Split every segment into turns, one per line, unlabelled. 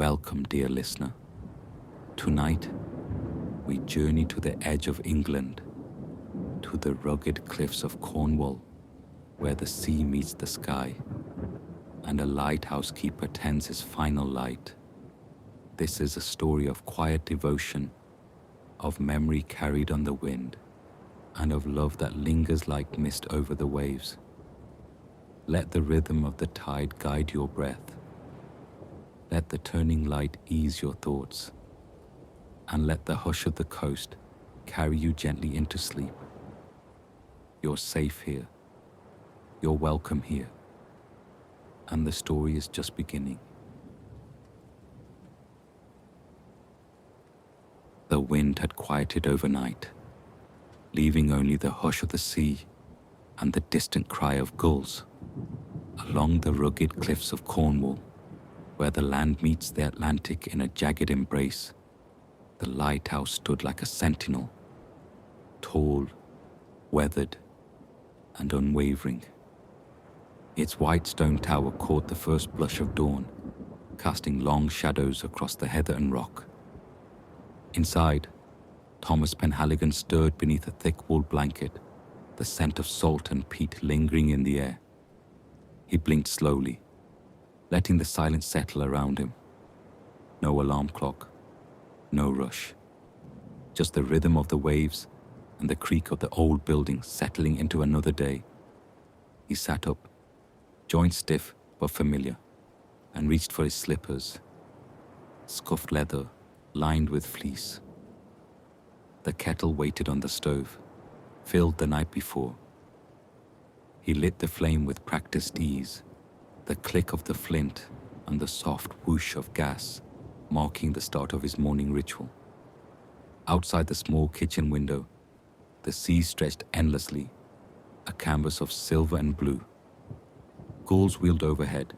Welcome, dear listener. Tonight, we journey to the edge of England, to the rugged cliffs of Cornwall, where the sea meets the sky, and a lighthouse keeper tends his final light. This is a story of quiet devotion, of memory carried on the wind, and of love that lingers like mist over the waves. Let the rhythm of the tide guide your breath. Let the turning light ease your thoughts, and let the hush of the coast carry you gently into sleep. You're safe here. You're welcome here. And the story is just beginning. The wind had quieted overnight, leaving only the hush of the sea and the distant cry of gulls. Along the rugged cliffs of Cornwall, where the land meets the Atlantic in a jagged embrace, the lighthouse stood like a sentinel, tall, weathered, and unwavering. Its white stone tower caught the first blush of dawn, casting long shadows across the heather and rock. Inside, Thomas Penhaligon stirred beneath a thick wool blanket, the scent of salt and peat lingering in the air. He blinked slowly, letting the silence settle around him. No alarm clock, no rush. Just the rhythm of the waves and the creak of the old building settling into another day. He sat up, joints stiff but familiar, and reached for his slippers, scuffed leather lined with fleece. The kettle waited on the stove, filled the night before. He lit the flame with practiced ease, the click of the flint and the soft whoosh of gas marking the start of his morning ritual. Outside the small kitchen window, the sea stretched endlessly, a canvas of silver and blue. Gulls wheeled overhead,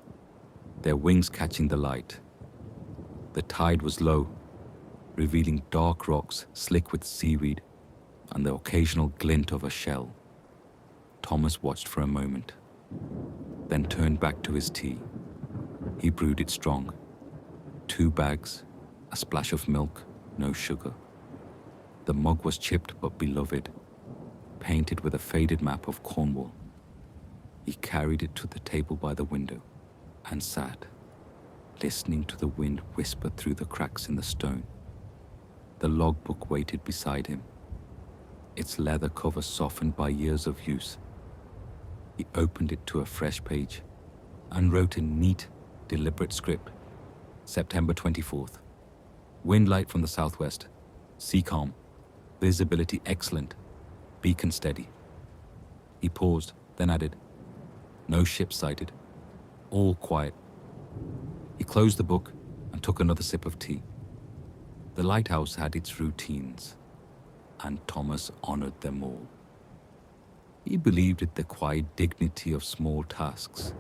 their wings catching the light. The tide was low, revealing dark rocks slick with seaweed and the occasional glint of a shell. Thomas watched for a moment, then turned back to his tea. He brewed it strong. 2 bags, a splash of milk, no sugar. The mug was chipped but beloved, painted with a faded map of Cornwall. He carried it to the table by the window and sat, listening to the wind whisper through the cracks in the stone. The logbook waited beside him, its leather cover softened by years of use. He opened it to a fresh page and wrote in neat, deliberate script. September 24th. Wind light from the southwest. Sea calm. Visibility excellent. Beacon steady. He paused, then added, no ships sighted. All quiet. He closed the book and took another sip of tea. The lighthouse had its routines, and Thomas honored them all. He believed in the quiet dignity of small tasks,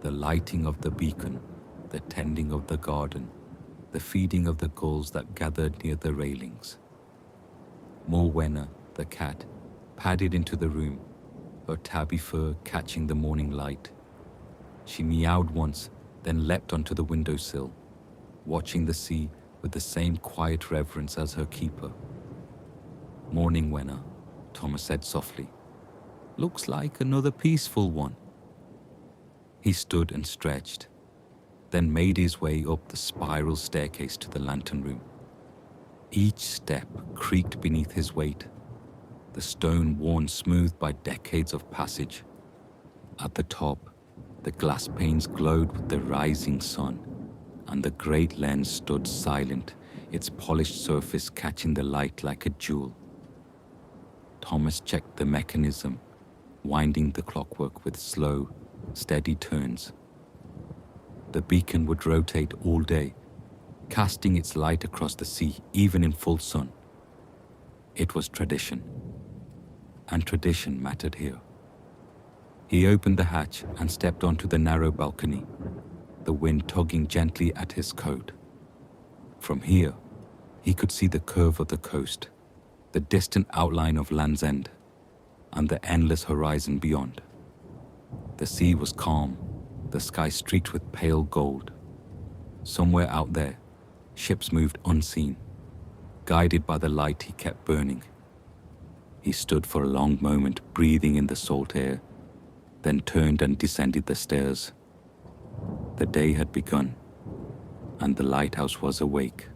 the lighting of the beacon, the tending of the garden, the feeding of the gulls that gathered near the railings. Morwenna, the cat, padded into the room, her tabby fur catching the morning light. She meowed once, then leapt onto the windowsill, watching the sea with the same quiet reverence as her keeper. Morning, Wenna, Thomas said softly. Looks like another peaceful one. He stood and stretched, then made his way up the spiral staircase to the lantern room. Each step creaked beneath his weight, the stone worn smooth by decades of passage. At the top, the glass panes glowed with the rising sun, and the great lens stood silent, its polished surface catching the light like a jewel. Thomas checked the mechanism, winding the clockwork with slow, steady turns. The beacon would rotate all day, casting its light across the sea even in full sun. It was tradition, and tradition mattered here. He opened the hatch and stepped onto the narrow balcony, the wind tugging gently at his coat. From here, he could see the curve of the coast, the distant outline of Land's End, and the endless horizon beyond. The sea was calm, the sky streaked with pale gold. Somewhere out there, ships moved unseen, guided by the light he kept burning. He stood for a long moment, breathing in the salt air, then turned and descended the stairs. The day had begun, and the lighthouse was awake.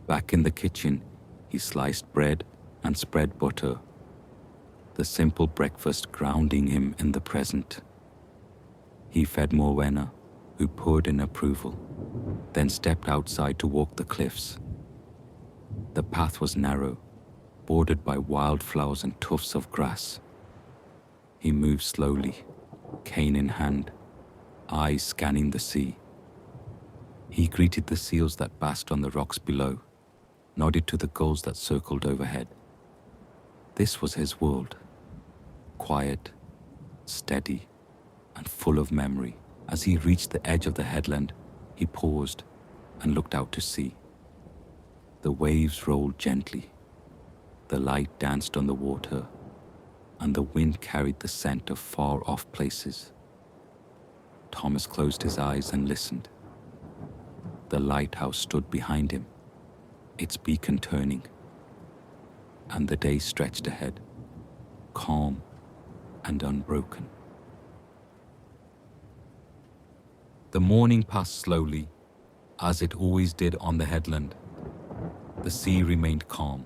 Back in the kitchen, he sliced bread and spread butter, the simple breakfast grounding him in the present. He fed Morwenna, who poured in approval, then stepped outside to walk the cliffs. The path was narrow, bordered by wildflowers and tufts of grass. He moved slowly, cane in hand, eyes scanning the sea. He greeted the seals that basked on the rocks below, nodded to the gulls that circled overhead. This was his world, quiet, steady, and full of memory. As he reached the edge of the headland, he paused and looked out to sea. The waves rolled gently, the light danced on the water, and the wind carried the scent of far-off places. Thomas closed his eyes and listened. The lighthouse stood behind him, its beacon turning, and the day stretched ahead, calm and unbroken. The morning passed slowly, as it always did on the headland. The sea remained calm,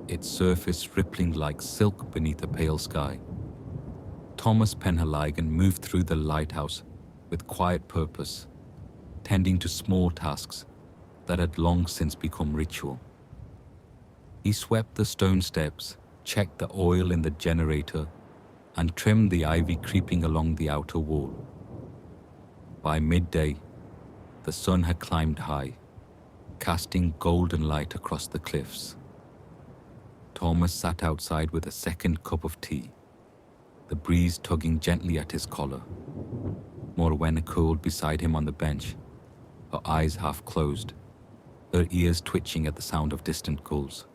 its surface rippling like silk beneath a pale sky. Thomas Penhaligon moved through the lighthouse with quiet purpose, tending to small tasks that had long since become ritual. He swept the stone steps, checked the oil in the generator, and trimmed the ivy creeping along the outer wall. By midday, the sun had climbed high, casting golden light across the cliffs. Thomas sat outside with a second cup of tea, the breeze tugging gently at his collar. Morwenna curled beside him on the bench, her eyes half closed, her ears twitching at the sound of distant gulls.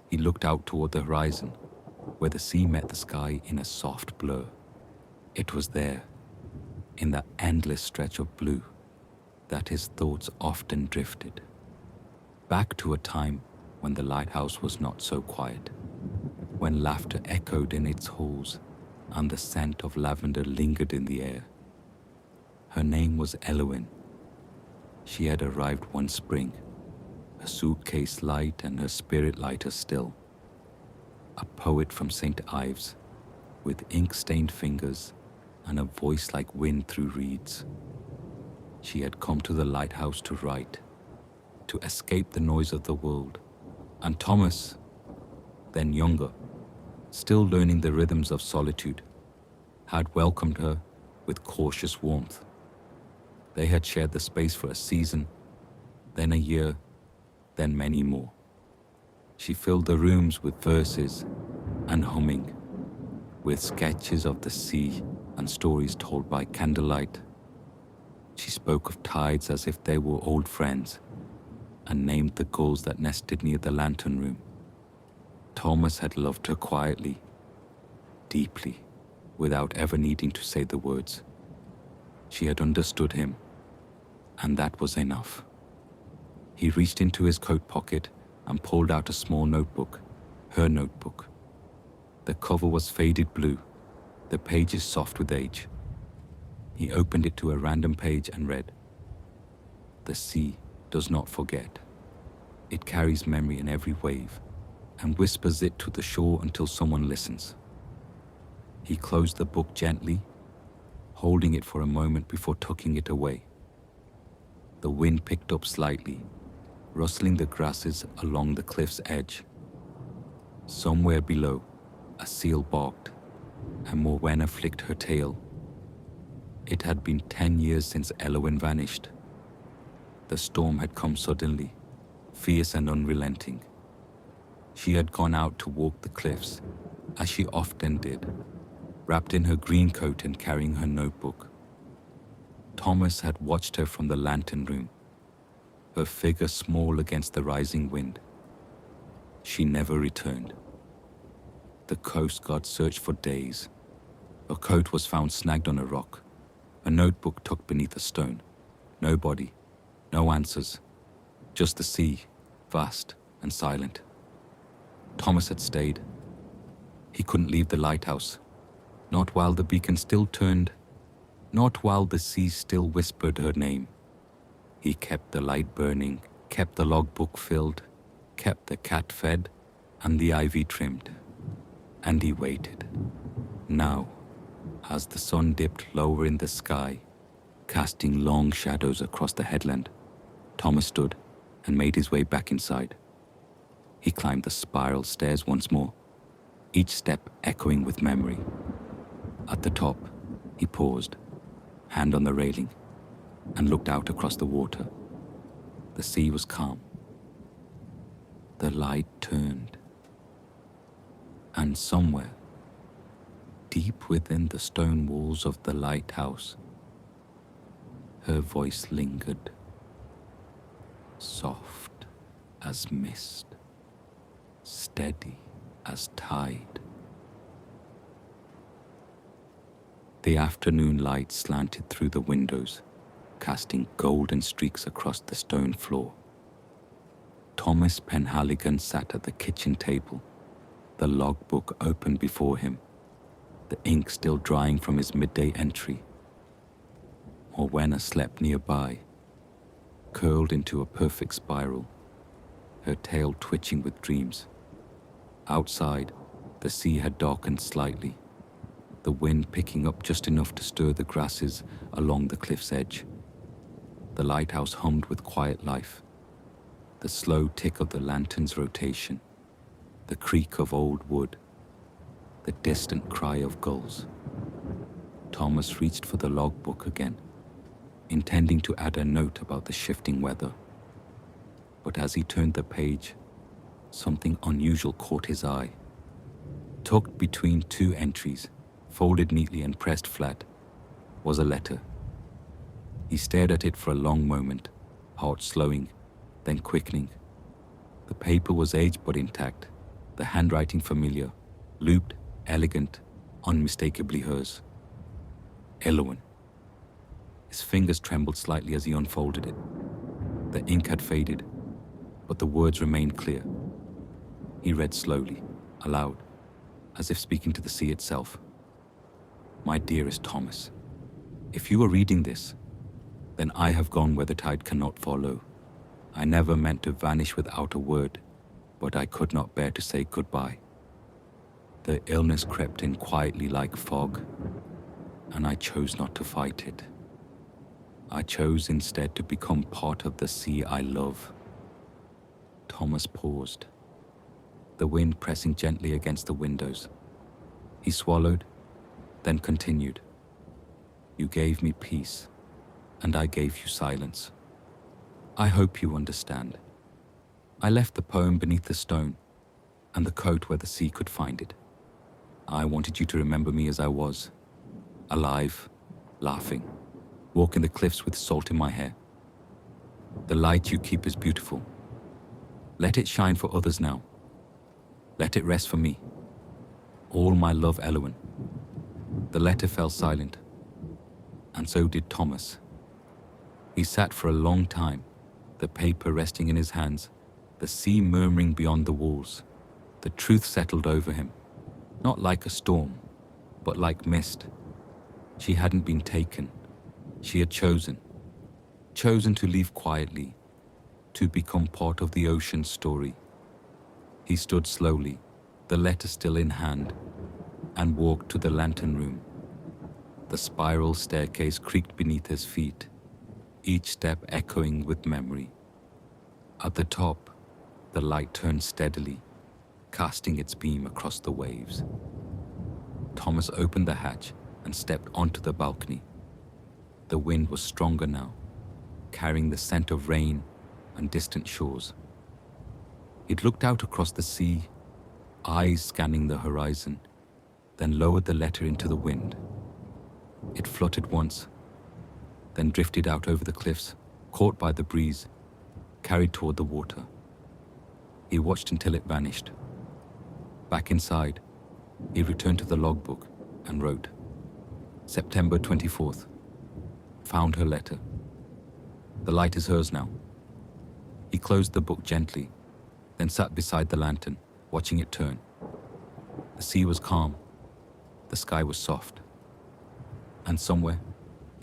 He looked out toward the horizon, where the sea met the sky in a soft blur. It was there, in that endless stretch of blue, that his thoughts often drifted. Back to a time when the lighthouse was not so quiet, when laughter echoed in its halls and the scent of lavender lingered in the air. Her name was Elwyn. She had arrived one spring, her suitcase light and her spirit lighter still. A poet from St. Ives, with ink-stained fingers and a voice like wind through reeds. She had come to the lighthouse to write, to escape the noise of the world. And Thomas, then younger, still learning the rhythms of solitude, had welcomed her with cautious warmth. They had shared the space for a season, then a year, then many more. She filled the rooms with verses and humming, with sketches of the sea and stories told by candlelight. She spoke of tides as if they were old friends, and named the gulls that nested near the lantern room. Thomas had loved her quietly, deeply, without ever needing to say the words. She had understood him, and that was enough. He reached into his coat pocket and pulled out a small notebook, her notebook. The cover was faded blue, the pages soft with age. He opened it to a random page and read, "The sea does not forget. It carries memory in every wave and whispers it to the shore until someone listens." He closed the book gently, holding it for a moment before tucking it away. The wind picked up slightly, rustling the grasses along the cliff's edge. Somewhere below, a seal barked, and Morwenna flicked her tail. It had been 10 years since Elwyn vanished. The storm had come suddenly, fierce and unrelenting. She had gone out to walk the cliffs, as she often did, wrapped in her green coat and carrying her notebook. Thomas had watched her from the lantern room, her figure small against the rising wind. She never returned. The Coast Guard searched for days. Her coat was found snagged on a rock, a notebook tucked beneath a stone. No body, No answers, just the sea, vast and silent. Thomas had stayed. He couldn't leave the lighthouse, not while the beacon still turned, not while the sea still whispered her name. He kept the light burning, kept the logbook filled, kept the cat fed and the ivy trimmed. And he waited. Now, as the sun dipped lower in the sky, casting long shadows across the headland, Thomas stood and made his way back inside. He climbed the spiral stairs once more, each step echoing with memory. At the top, he paused, hand on the railing, and looked out across the water. The sea was calm. The light turned. And somewhere, deep within the stone walls of the lighthouse, her voice lingered, soft as mist, steady as tide. The afternoon light slanted through the windows, casting golden streaks across the stone floor. Thomas Penhaligon sat at the kitchen table, the logbook open before him, the ink still drying from his midday entry. Morwenna slept nearby, curled into a perfect spiral, her tail twitching with dreams. Outside, the sea had darkened slightly, the wind picking up just enough to stir the grasses along the cliff's edge. The lighthouse hummed with quiet life, the slow tick of the lantern's rotation, the creak of old wood, the distant cry of gulls. Thomas reached for the logbook again, intending to add a note about the shifting weather. But as he turned the page, something unusual caught his eye. Tucked between two entries, folded neatly and pressed flat, was a letter. He stared at it for a long moment, heart slowing, then quickening. The paper was aged but intact, the handwriting familiar, looped, elegant, unmistakably hers. Elowen. His fingers trembled slightly as he unfolded it. The ink had faded, but the words remained clear. He read slowly, aloud, as if speaking to the sea itself. My dearest Thomas, if you are reading this, then I have gone where the tide cannot follow. I never meant to vanish without a word, but I could not bear to say goodbye. The illness crept in quietly like fog, and I chose not to fight it. I chose instead to become part of the sea I love. Thomas paused, the wind pressing gently against the windows. He swallowed, then continued. You gave me peace, and I gave you silence. I hope you understand. I left the poem beneath the stone, and the coat where the sea could find it. I wanted you to remember me as I was, alive, laughing, walking the cliffs with salt in my hair. The light you keep is beautiful. Let it shine for others now. Let it rest for me. All my love, Elowen. The letter fell silent, and so did Thomas. He sat for a long time, the paper resting in his hands, the sea murmuring beyond the walls. The truth settled over him, not like a storm, but like mist. She hadn't been taken. She had chosen to leave quietly, to become part of the ocean's story. He stood slowly, the letter still in hand, and walked to the lantern room. The spiral staircase creaked beneath his feet, each step echoing with memory. At the top, the light turned steadily, casting its beam across the waves. Thomas opened the hatch and stepped onto the balcony. The wind was stronger now, carrying the scent of rain and distant shores. He'd looked out across the sea, eyes scanning the horizon, then lowered the letter into the wind. It fluttered once, then drifted out over the cliffs, caught by the breeze, carried toward the water. He watched until it vanished. Back inside, he returned to the logbook and wrote, September 24th. Found her letter. The light is hers now. He closed the book gently, then sat beside the lantern, watching it turn. The sea was calm. The sky was soft. And somewhere,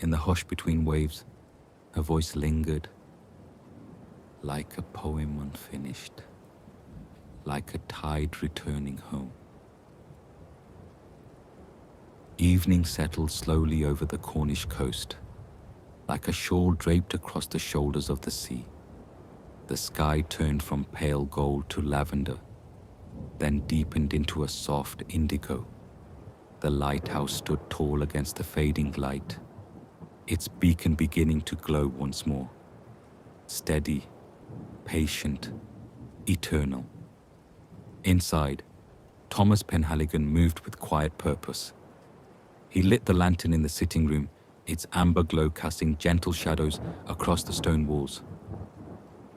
in the hush between waves, her voice lingered, like a poem unfinished, like a tide returning home. Evening settled slowly over the Cornish coast, like a shawl draped across the shoulders of the sea. The sky turned from pale gold to lavender, then deepened into a soft indigo. The lighthouse stood tall against the fading light, its beacon beginning to glow once more. Steady, patient, eternal. Inside, Thomas Penhaligon moved with quiet purpose. He lit the lantern in the sitting room, its amber glow casting gentle shadows across the stone walls.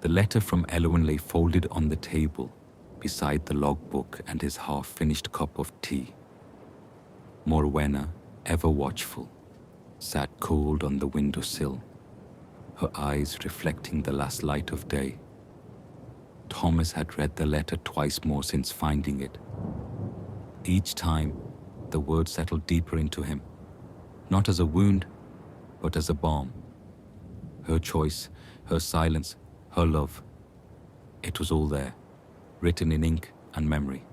The letter from Elwyn lay folded on the table, beside the logbook and his half-finished cup of tea. Morwenna, ever watchful, sat cooled on the windowsill, her eyes reflecting the last light of day. Thomas had read the letter twice more since finding it. Each time, the words settled deeper into him, not as a wound, but as a balm. Her choice, her silence, her love. It was all there, written in ink and memory.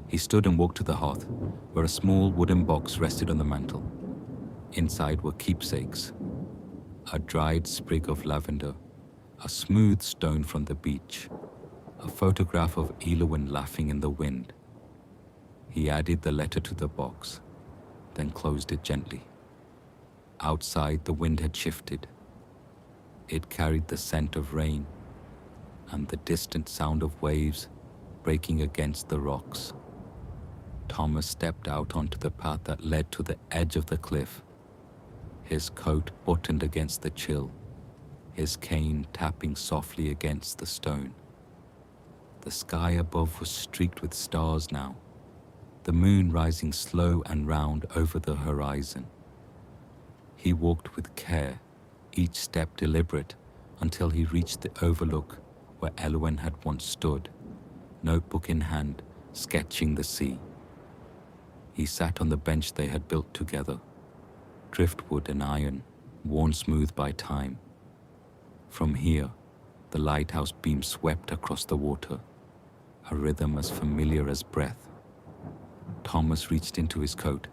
He stood and walked to the hearth, where a small wooden box rested on the mantel. Inside were keepsakes, a dried sprig of lavender, a smooth stone from the beach, a photograph of Elwyn laughing in the wind. He added the letter to the box, then closed it gently. Outside, the wind had shifted. It carried the scent of rain and the distant sound of waves breaking against the rocks. Thomas stepped out onto the path that led to the edge of the cliff, his coat buttoned against the chill, his cane tapping softly against the stone. The sky above was streaked with stars now, the moon rising slow and round over the horizon. He walked with care, each step deliberate, until he reached the overlook where Elwyn had once stood, notebook in hand, sketching the sea. He sat on the bench they had built together, driftwood and iron, worn smooth by time. From here, the lighthouse beam swept across the water, a rhythm as familiar as breath. Thomas reached into his coat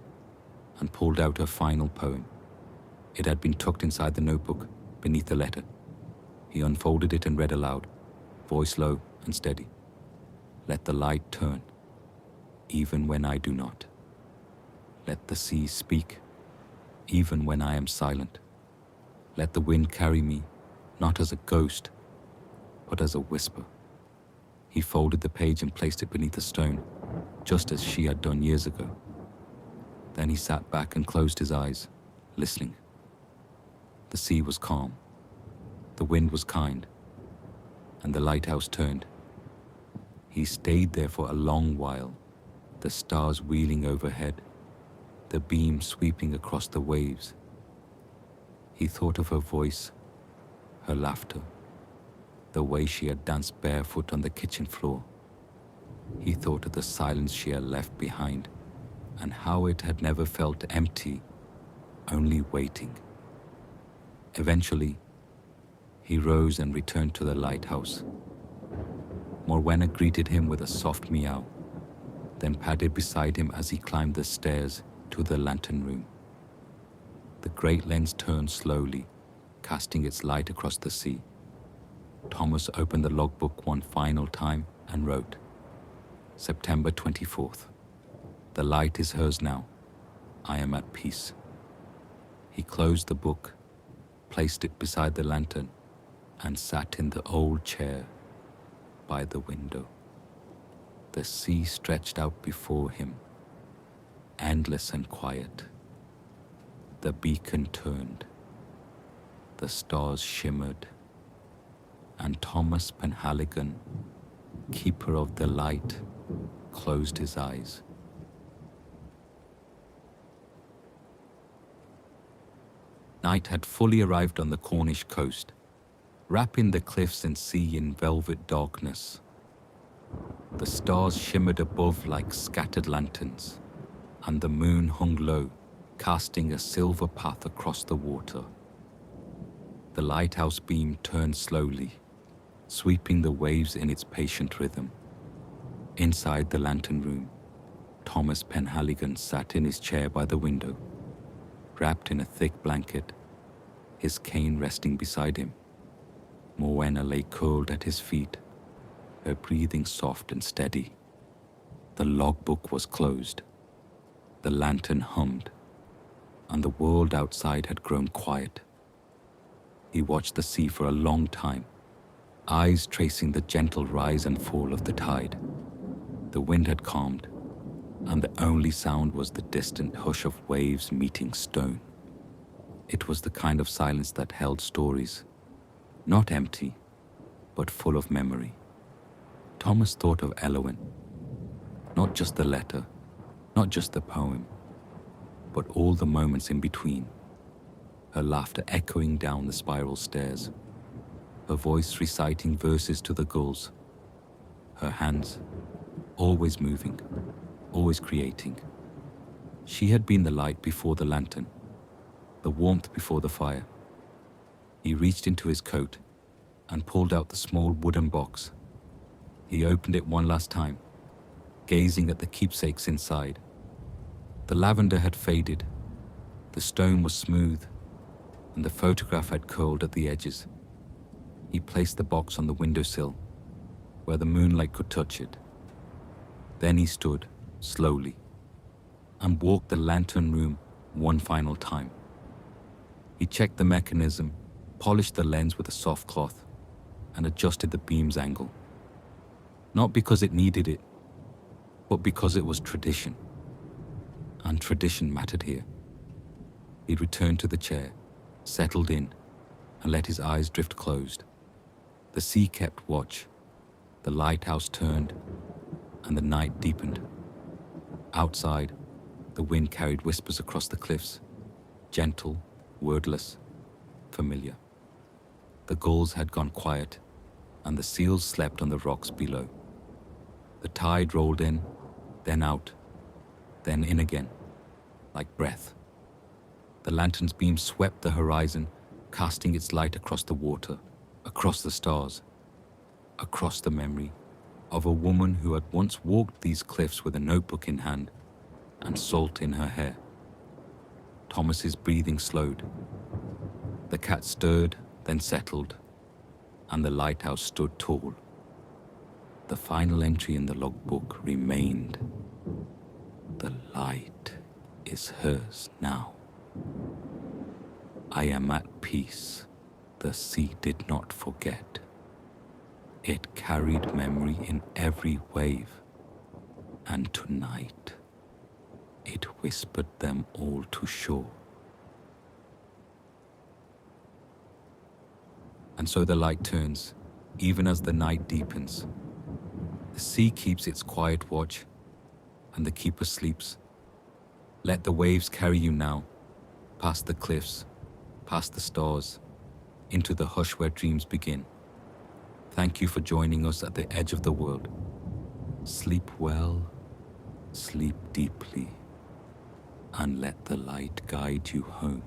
and pulled out her final poem. It had been tucked inside the notebook, beneath the letter. He unfolded it and read aloud, voice low and steady. Let the light turn, even when I do not. Let the sea speak, even when I am silent. Let the wind carry me, not as a ghost, but as a whisper. He folded the page and placed it beneath a stone, just as she had done years ago. Then he sat back and closed his eyes, listening. The sea was calm, the wind was kind, and the lighthouse turned. He stayed there for a long while, the stars wheeling overhead, the beam sweeping across the waves. He thought of her voice, her laughter, the way she had danced barefoot on the kitchen floor. He thought of the silence she had left behind, and how it had never felt empty, only waiting. Eventually, he rose and returned to the lighthouse. Morwenna greeted him with a soft meow, then padded beside him as he climbed the stairs to the lantern room. The great lens turned slowly, casting its light across the sea. Thomas opened the logbook one final time and wrote, September 24th. The light is hers now. I am at peace. He closed the book, placed it beside the lantern, and sat in the old chair by the window. The sea stretched out before him, endless and quiet. The beacon turned. The stars shimmered. And Thomas Penhaligon, keeper of the light, closed his eyes. Night had fully arrived on the Cornish coast, wrapping the cliffs and sea in velvet darkness. The stars shimmered above like scattered lanterns, and the moon hung low, casting a silver path across the water. The lighthouse beam turned slowly, sweeping the waves in its patient rhythm. Inside the lantern room, Thomas Penhaligon sat in his chair by the window, wrapped in a thick blanket, his cane resting beside him. Morwenna lay curled at his feet, her breathing soft and steady. The logbook was closed. The lantern hummed, and the world outside had grown quiet. He watched the sea for a long time, eyes tracing the gentle rise and fall of the tide. The wind had calmed, and the only sound was the distant hush of waves meeting stone. It was the kind of silence that held stories, not empty, but full of memory. Thomas thought of Elowen, not just the letter, not just the poem, but all the moments in between. Her laughter echoing down the spiral stairs, her voice reciting verses to the gulls, her hands always moving, always creating. She had been the light before the lantern, the warmth before the fire. He reached into his coat and pulled out the small wooden box. He opened it one last time, gazing at the keepsakes inside. The lavender had faded, the stone was smooth, and the photograph had curled at the edges. He placed the box on the windowsill, where the moonlight could touch it. Then he stood, slowly, and walked the lantern room one final time. He checked the mechanism, polished the lens with a soft cloth, and adjusted the beam's angle. Not because it needed it, but because it was tradition. And tradition mattered here. He returned to the chair, settled in, and let his eyes drift closed. The sea kept watch, the lighthouse turned, and the night deepened. Outside, the wind carried whispers across the cliffs, gentle, wordless, familiar. The gulls had gone quiet, and the seals slept on the rocks below. The tide rolled in, then out, then in again, like breath. The lantern's beam swept the horizon, casting its light across the water, across the stars, across the memory of a woman who had once walked these cliffs with a notebook in hand and salt in her hair. Thomas's breathing slowed. The cat stirred, then settled, and the lighthouse stood tall. The final entry in the logbook remained. The light is hers now. I am at peace. The sea did not forget. It carried memory in every wave, and tonight it whispered them all to shore. And so the light turns, even as the night deepens. The sea keeps its quiet watch, and the keeper sleeps. Let the waves carry you now, past the cliffs, past the stars, into the hush where dreams begin. Thank you for joining us at the edge of the world. Sleep well, sleep deeply, and let the light guide you home.